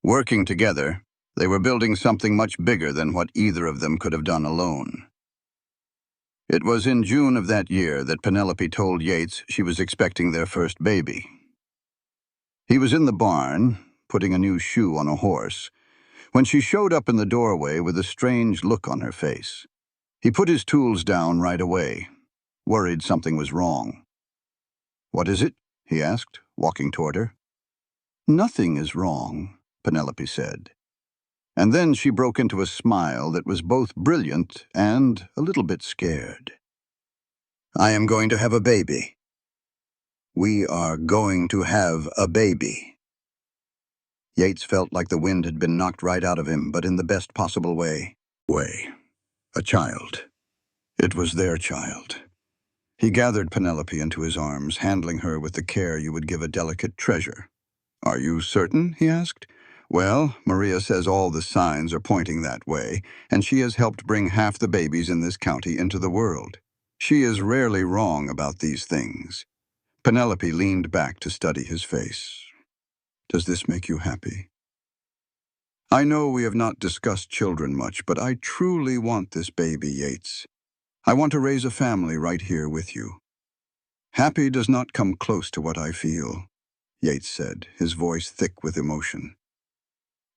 Working together, they were building something much bigger than what either of them could have done alone. It was in June of that year that Penelope told Yates she was expecting their first baby. He was in the barn, putting a new shoe on a horse, when she showed up in the doorway with a strange look on her face. He put his tools down right away, worried something was wrong. "What is it?" he asked, walking toward her. "Nothing is wrong," Penelope said. And then she broke into a smile that was both brilliant and a little bit scared. "I am going to have a baby. We are going to have a baby." Yates felt like the wind had been knocked right out of him, but in the best possible way. A child. It was their child. He gathered Penelope into his arms, handling her with the care you would give a delicate treasure. "Are you certain?" he asked. "Well, Maria says all the signs are pointing that way, and she has helped bring half the babies in this county into the world. She is rarely wrong about these things." Penelope leaned back to study his face. "Does this make you happy?" "I know we have not discussed children much, but I truly want this baby, Yates. I want to raise a family right here with you." "Happy does not come close to what I feel," Yates said, his voice thick with emotion.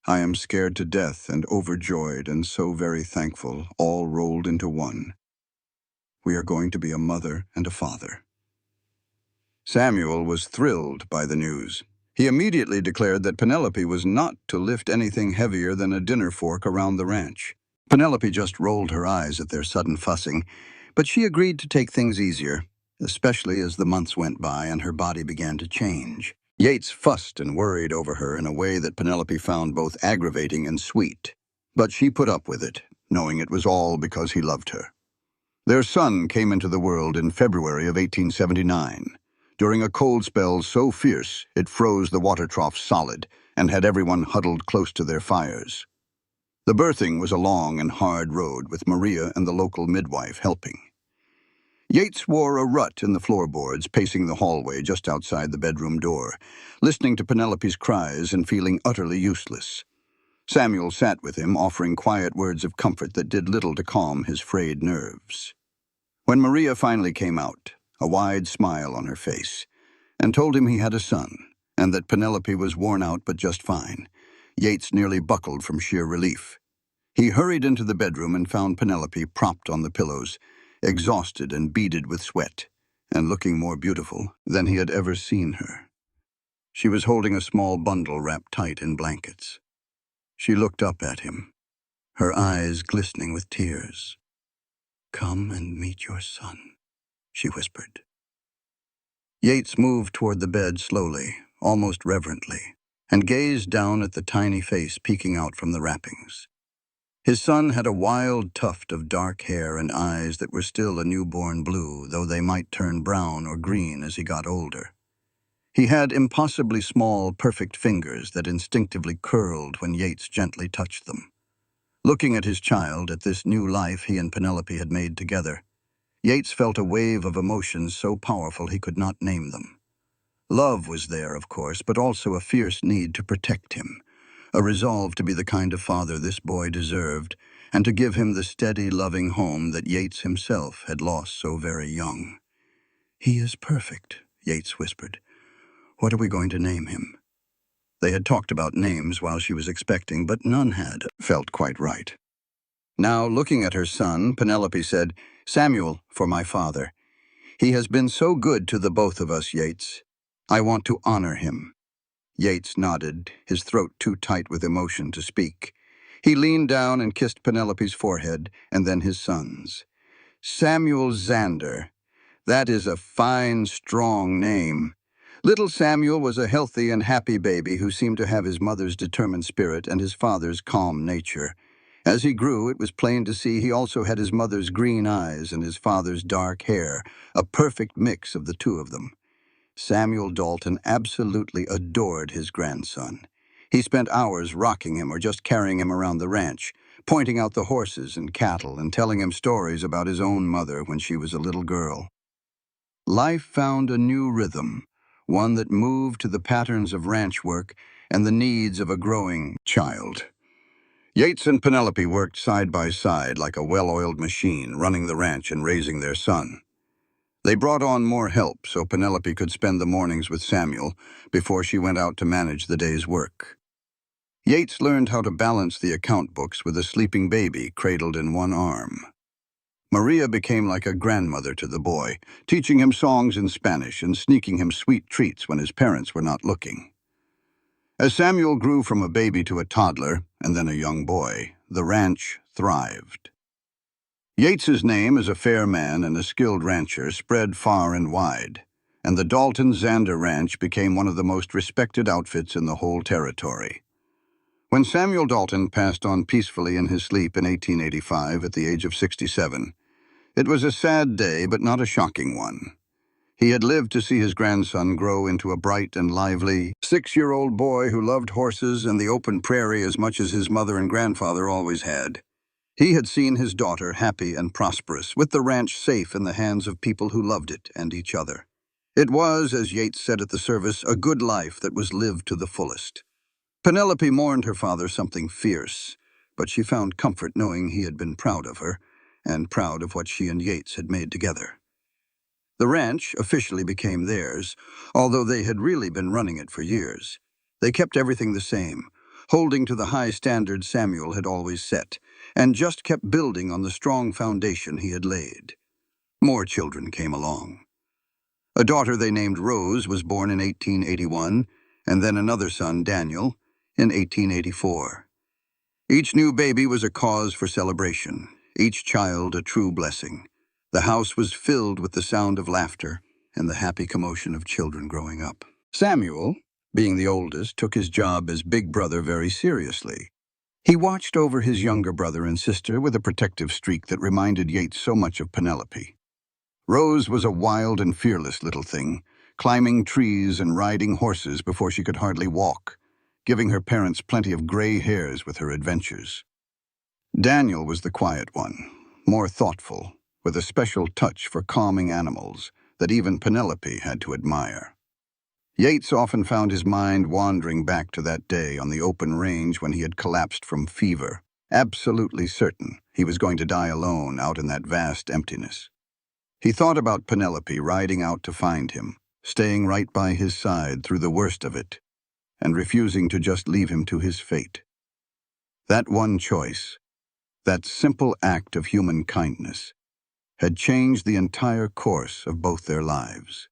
"I am scared to death and overjoyed and so very thankful, all rolled into one. We are going to be a mother and a father." Samuel was thrilled by the news. He immediately declared that Penelope was not to lift anything heavier than a dinner fork around the ranch. Penelope just rolled her eyes at their sudden fussing, but she agreed to take things easier, especially as the months went by and her body began to change. Yates fussed and worried over her in a way that Penelope found both aggravating and sweet. But she put up with it, knowing it was all because he loved her. Their son came into the world in February of 1879, during a cold spell so fierce it froze the water trough solid and had everyone huddled close to their fires. The birthing was a long and hard road, with Maria and the local midwife helping. Yates wore a rut in the floorboards, pacing the hallway just outside the bedroom door, listening to Penelope's cries and feeling utterly useless. Samuel sat with him, offering quiet words of comfort that did little to calm his frayed nerves. When Maria finally came out, a wide smile on her face, and told him he had a son, and that Penelope was worn out but just fine, Yates nearly buckled from sheer relief. He hurried into the bedroom and found Penelope propped on the pillows, exhausted and beaded with sweat, and looking more beautiful than he had ever seen her. She was holding a small bundle wrapped tight in blankets. She looked up at him, her eyes glistening with tears. "Come and meet your son," she whispered. Yates moved toward the bed slowly, almost reverently, and gazed down at the tiny face peeking out from the wrappings. His son had a wild tuft of dark hair and eyes that were still a newborn blue, though they might turn brown or green as he got older. He had impossibly small, perfect fingers that instinctively curled when Yates gently touched them. Looking at his child, at this new life he and Penelope had made together, Yates felt a wave of emotions so powerful he could not name them. Love was there, of course, but also a fierce need to protect him, a resolve to be the kind of father this boy deserved, and to give him the steady, loving home that Yates himself had lost so very young. "He is perfect," Yates whispered. "What are we going to name him?" They had talked about names while she was expecting, but none had felt quite right. Now, looking at her son, Penelope said, "Samuel, for my father. He has been so good to the both of us, Yates. I want to honor him." Yates nodded, his throat too tight with emotion to speak. He leaned down and kissed Penelope's forehead, and then his son's. "Samuel Zander. That is a fine, strong name." Little Samuel was a healthy and happy baby who seemed to have his mother's determined spirit and his father's calm nature. As he grew, it was plain to see he also had his mother's green eyes and his father's dark hair, a perfect mix of the two of them. Samuel Dalton absolutely adored his grandson. He spent hours rocking him or just carrying him around the ranch, pointing out the horses and cattle and telling him stories about his own mother when she was a little girl. Life found a new rhythm, one that moved to the patterns of ranch work and the needs of a growing child. Yates and Penelope worked side by side like a well-oiled machine, running the ranch and raising their son. They brought on more help so Penelope could spend the mornings with Samuel before she went out to manage the day's work. Yates learned how to balance the account books with a sleeping baby cradled in one arm. Maria became like a grandmother to the boy, teaching him songs in Spanish and sneaking him sweet treats when his parents were not looking. As Samuel grew from a baby to a toddler, and then a young boy, the ranch thrived. Yates's name as a fair man and a skilled rancher spread far and wide, and the Dalton Zander Ranch became one of the most respected outfits in the whole territory. When Samuel Dalton passed on peacefully in his sleep in 1885 at the age of 67, it was a sad day but not a shocking one. He had lived to see his grandson grow into a bright and lively 6-year-old boy who loved horses and the open prairie as much as his mother and grandfather always had. He had seen his daughter happy and prosperous, with the ranch safe in the hands of people who loved it and each other. It was, as Yates said at the service, a good life that was lived to the fullest. Penelope mourned her father something fierce, but she found comfort knowing he had been proud of her, and proud of what she and Yates had made together. The ranch officially became theirs, although they had really been running it for years. They kept everything the same, holding to the high standards Samuel had always set, and just kept building on the strong foundation he had laid. More children came along. A daughter they named Rose was born in 1881, and then another son, Daniel, in 1884. Each new baby was a cause for celebration, each child a true blessing. The house was filled with the sound of laughter and the happy commotion of children growing up. Samuel, being the oldest, took his job as big brother very seriously. He watched over his younger brother and sister with a protective streak that reminded Yates so much of Penelope. Rose was a wild and fearless little thing, climbing trees and riding horses before she could hardly walk, giving her parents plenty of gray hairs with her adventures. Daniel was the quiet one, more thoughtful, with a special touch for calming animals that even Penelope had to admire. Yates often found his mind wandering back to that day on the open range when he had collapsed from fever, absolutely certain he was going to die alone out in that vast emptiness. He thought about Penelope riding out to find him, staying right by his side through the worst of it, and refusing to just leave him to his fate. That one choice, that simple act of human kindness, had changed the entire course of both their lives.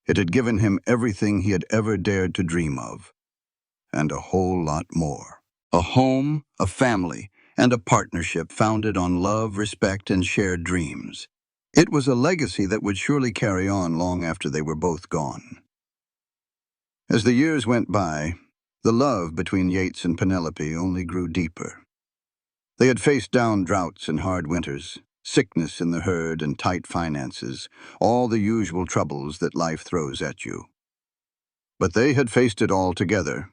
It had given him everything he had ever dared to dream of, and a whole lot more. A home, a family, and a partnership founded on love, respect, and shared dreams. It was a legacy that would surely carry on long after they were both gone. As the years went by, the love between Yates and Penelope only grew deeper. They had faced down droughts and hard winters, sickness in the herd and tight finances, all the usual troubles that life throws at you. But they had faced it all together,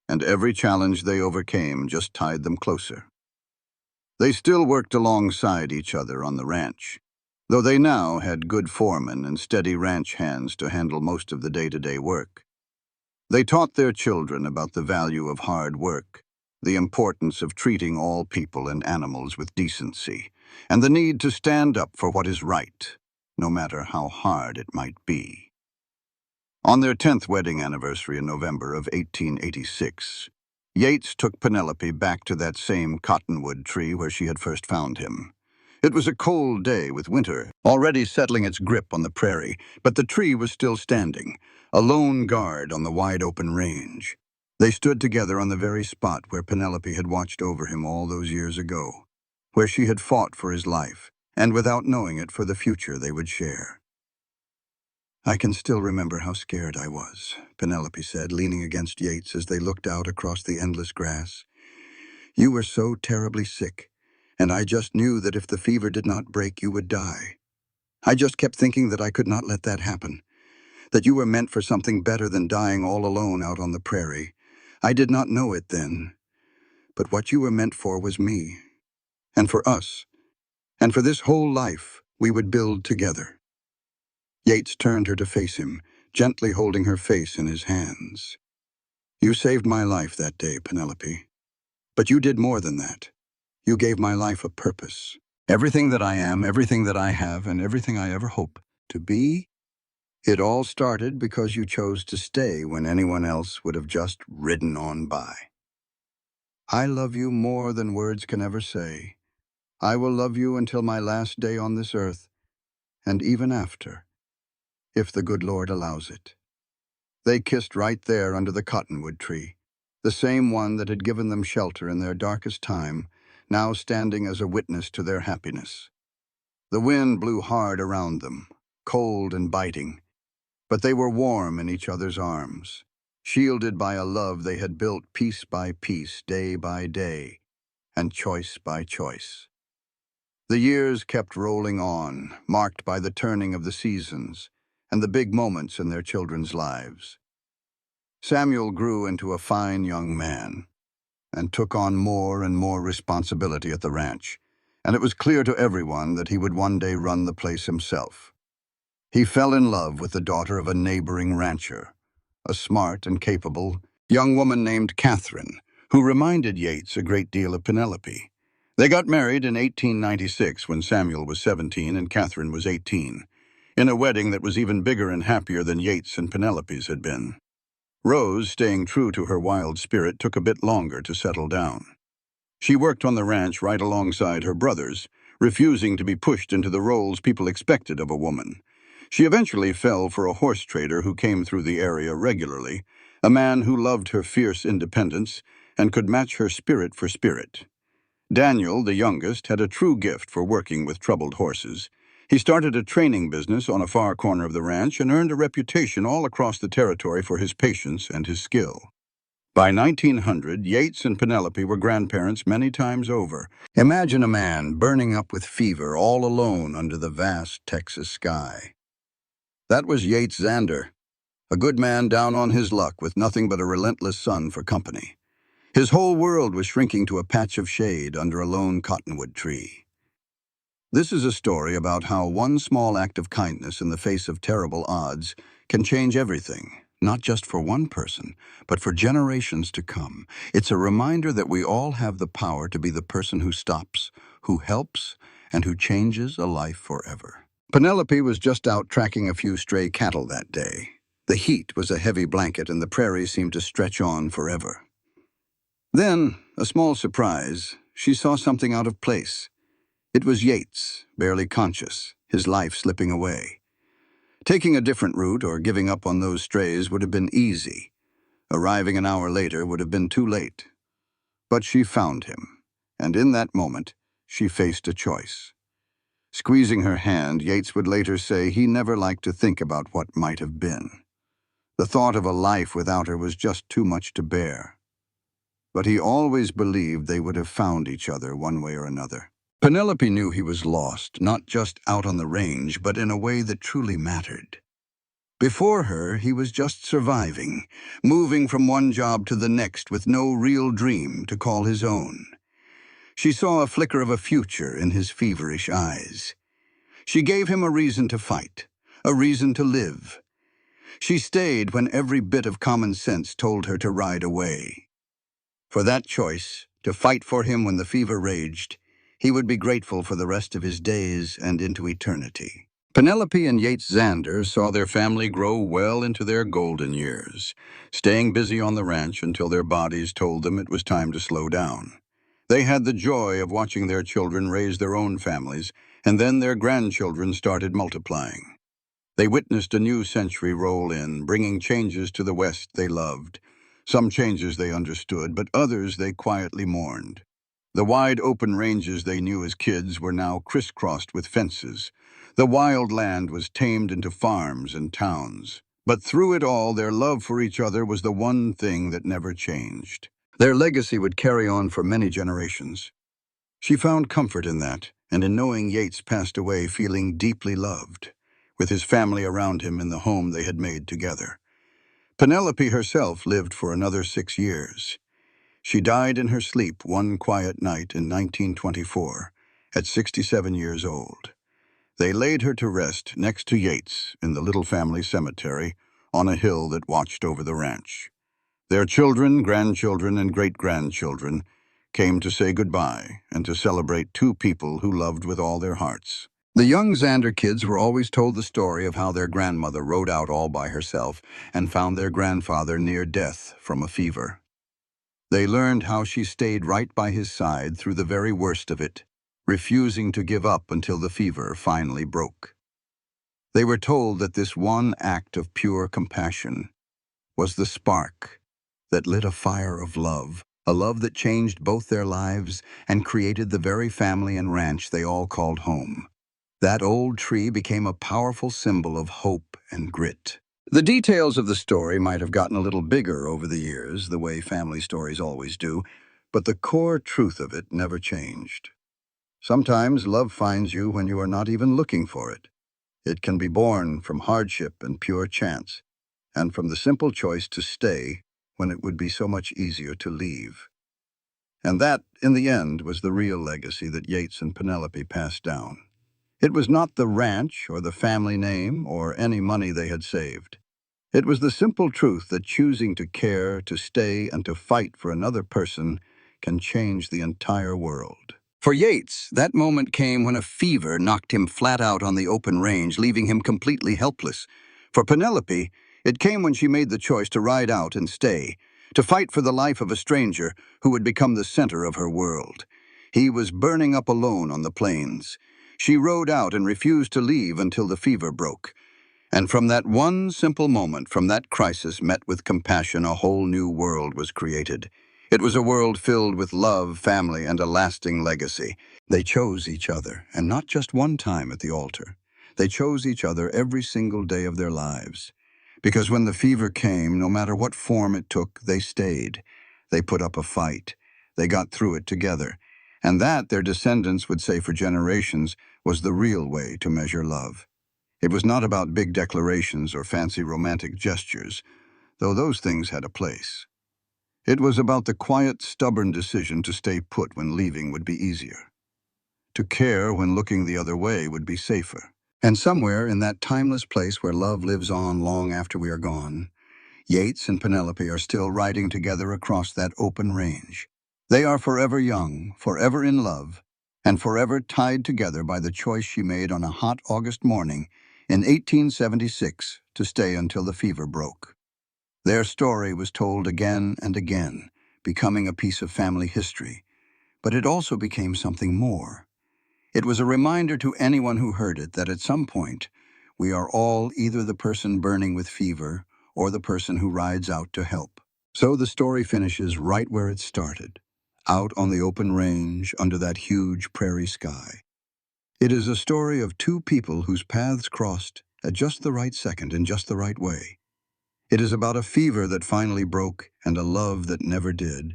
and every challenge they overcame just tied them closer. They still worked alongside each other on the ranch, though they now had good foremen and steady ranch hands to handle most of the day-to-day work. They taught their children about the value of hard work, the importance of treating all people and animals with decency, and the need to stand up for what is right, no matter how hard it might be. On their 10th wedding anniversary in November of 1886, Yates took Penelope back to that same cottonwood tree where she had first found him. It was a cold day with winter already settling its grip on the prairie, but the tree was still standing, a lone guard on the wide-open range. They stood together on the very spot where Penelope had watched over him all those years ago, where she had fought for his life, and without knowing it, for the future they would share. "I can still remember how scared I was," Penelope said, leaning against Yates as they looked out across the endless grass. "You were so terribly sick, and I just knew that if the fever did not break, you would die. I just kept thinking that I could not let that happen, that you were meant for something better than dying all alone out on the prairie. I did not know it then, but what you were meant for was me, and for us, and for this whole life we would build together." Yates turned her to face him, gently holding her face in his hands. "You saved my life that day, Penelope. But you did more than that. You gave my life a purpose. Everything that I am, everything that I have, and everything I ever hope to be, it all started because you chose to stay when anyone else would have just ridden on by. I love you more than words can ever say. I will love you until my last day on this earth, and even after, if the good Lord allows it." They kissed right there under the cottonwood tree, the same one that had given them shelter in their darkest time, now standing as a witness to their happiness. The wind blew hard around them, cold and biting, but they were warm in each other's arms, shielded by a love they had built piece by piece, day by day, and choice by choice. The years kept rolling on, marked by the turning of the seasons and the big moments in their children's lives. Samuel grew into a fine young man and took on more and more responsibility at the ranch, and it was clear to everyone that he would one day run the place himself. He fell in love with the daughter of a neighboring rancher, a smart and capable young woman named Catherine, who reminded Yates a great deal of Penelope. They got married in 1896 when Samuel was 17 and Catherine was 18, in a wedding that was even bigger and happier than Yates and Penelope's had been. Rose, staying true to her wild spirit, took a bit longer to settle down. She worked on the ranch right alongside her brothers, refusing to be pushed into the roles people expected of a woman. She eventually fell for a horse trader who came through the area regularly, a man who loved her fierce independence and could match her spirit for spirit. Daniel, the youngest, had a true gift for working with troubled horses. He started a training business on a far corner of the ranch and earned a reputation all across the territory for his patience and his skill. By 1900, Yates and Penelope were grandparents many times over. Imagine a man burning up with fever all alone under the vast Texas sky. That was Yates Zander, a good man down on his luck with nothing but a relentless sun for company. His whole world was shrinking to a patch of shade under a lone cottonwood tree. This is a story about how one small act of kindness in the face of terrible odds can change everything, not just for one person, but for generations to come. It's a reminder that we all have the power to be the person who stops, who helps, and who changes a life forever. Penelope was just out tracking a few stray cattle that day. The heat was a heavy blanket and the prairie seemed to stretch on forever. Then, a small surprise, she saw something out of place. It was Yates, barely conscious, his life slipping away. Taking a different route or giving up on those strays would have been easy. Arriving an hour later would have been too late. But she found him, and in that moment, she faced a choice. Squeezing her hand, Yates would later say he never liked to think about what might have been. The thought of a life without her was just too much to bear. But he always believed they would have found each other one way or another. Penelope knew he was lost, not just out on the range, but in a way that truly mattered. Before her, he was just surviving, moving from one job to the next with no real dream to call his own. She saw a flicker of a future in his feverish eyes. She gave him a reason to fight, a reason to live. She stayed when every bit of common sense told her to ride away. For that choice, to fight for him when the fever raged, he would be grateful for the rest of his days and into eternity. Penelope and Yates Zander saw their family grow well into their golden years, staying busy on the ranch until their bodies told them it was time to slow down. They had the joy of watching their children raise their own families, and then their grandchildren started multiplying. They witnessed a new century roll in, bringing changes to the West they loved. Some changes they understood, but others they quietly mourned. The wide open ranges they knew as kids were now crisscrossed with fences. The wild land was tamed into farms and towns. But through it all, their love for each other was the one thing that never changed. Their legacy would carry on for many generations. She found comfort in that, and in knowing Yates passed away feeling deeply loved, with his family around him in the home they had made together. Penelope herself lived for another 6 years. She died in her sleep one quiet night in 1924, at 67 years old. They laid her to rest next to Yates in the little family cemetery on a hill that watched over the ranch. Their children, grandchildren, and great-grandchildren came to say goodbye and to celebrate two people who loved with all their hearts. The young Zander kids were always told the story of how their grandmother rode out all by herself and found their grandfather near death from a fever. They learned how she stayed right by his side through the very worst of it, refusing to give up until the fever finally broke. They were told that this one act of pure compassion was the spark that lit a fire of love, a love that changed both their lives and created the very family and ranch they all called home. That old tree became a powerful symbol of hope and grit. The details of the story might have gotten a little bigger over the years, the way family stories always do, but the core truth of it never changed. Sometimes love finds you when you are not even looking for it. It can be born from hardship and pure chance, and from the simple choice to stay when it would be so much easier to leave. And that, in the end, was the real legacy that Yates and Penelope passed down. It was not the ranch or the family name or any money they had saved. It was the simple truth that choosing to care, to stay, and to fight for another person can change the entire world. For Yates, that moment came when a fever knocked him flat out on the open range, leaving him completely helpless. For Penelope, it came when she made the choice to ride out and stay, to fight for the life of a stranger who would become the center of her world. He was burning up alone on the plains. She rode out and refused to leave until the fever broke. And from that one simple moment, from that crisis met with compassion, a whole new world was created. It was a world filled with love, family, and a lasting legacy. They chose each other, and not just one time at the altar. They chose each other every single day of their lives. Because when the fever came, no matter what form it took, they stayed. They put up a fight. They got through it together. And that, their descendants would say for generations, was the real way to measure love. It was not about big declarations or fancy romantic gestures, though those things had a place. It was about the quiet, stubborn decision to stay put when leaving would be easier, to care when looking the other way would be safer. And somewhere in that timeless place where love lives on long after we are gone, Yeats and Penelope are still riding together across that open range. They are forever young, forever in love, and forever tied together by the choice she made on a hot August morning in 1876 to stay until the fever broke. Their story was told again and again, becoming a piece of family history, but it also became something more. It was a reminder to anyone who heard it that at some point, we are all either the person burning with fever or the person who rides out to help. So the story finishes right where it started, out on the open range under that huge prairie sky. It is a story of two people whose paths crossed at just the right second in just the right way. It is about a fever that finally broke and a love that never did.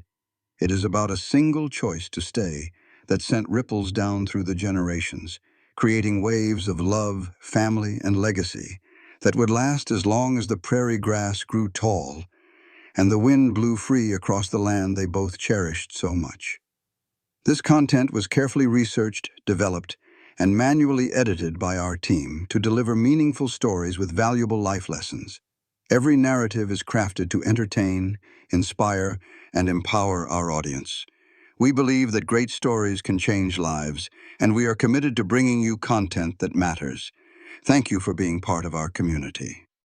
It is about a single choice to stay that sent ripples down through the generations, creating waves of love, family, and legacy that would last as long as the prairie grass grew tall and the wind blew free across the land they both cherished so much. This content was carefully researched, developed, and manually edited by our team to deliver meaningful stories with valuable life lessons. Every narrative is crafted to entertain, inspire, and empower our audience. We believe that great stories can change lives, and we are committed to bringing you content that matters. Thank you for being part of our community.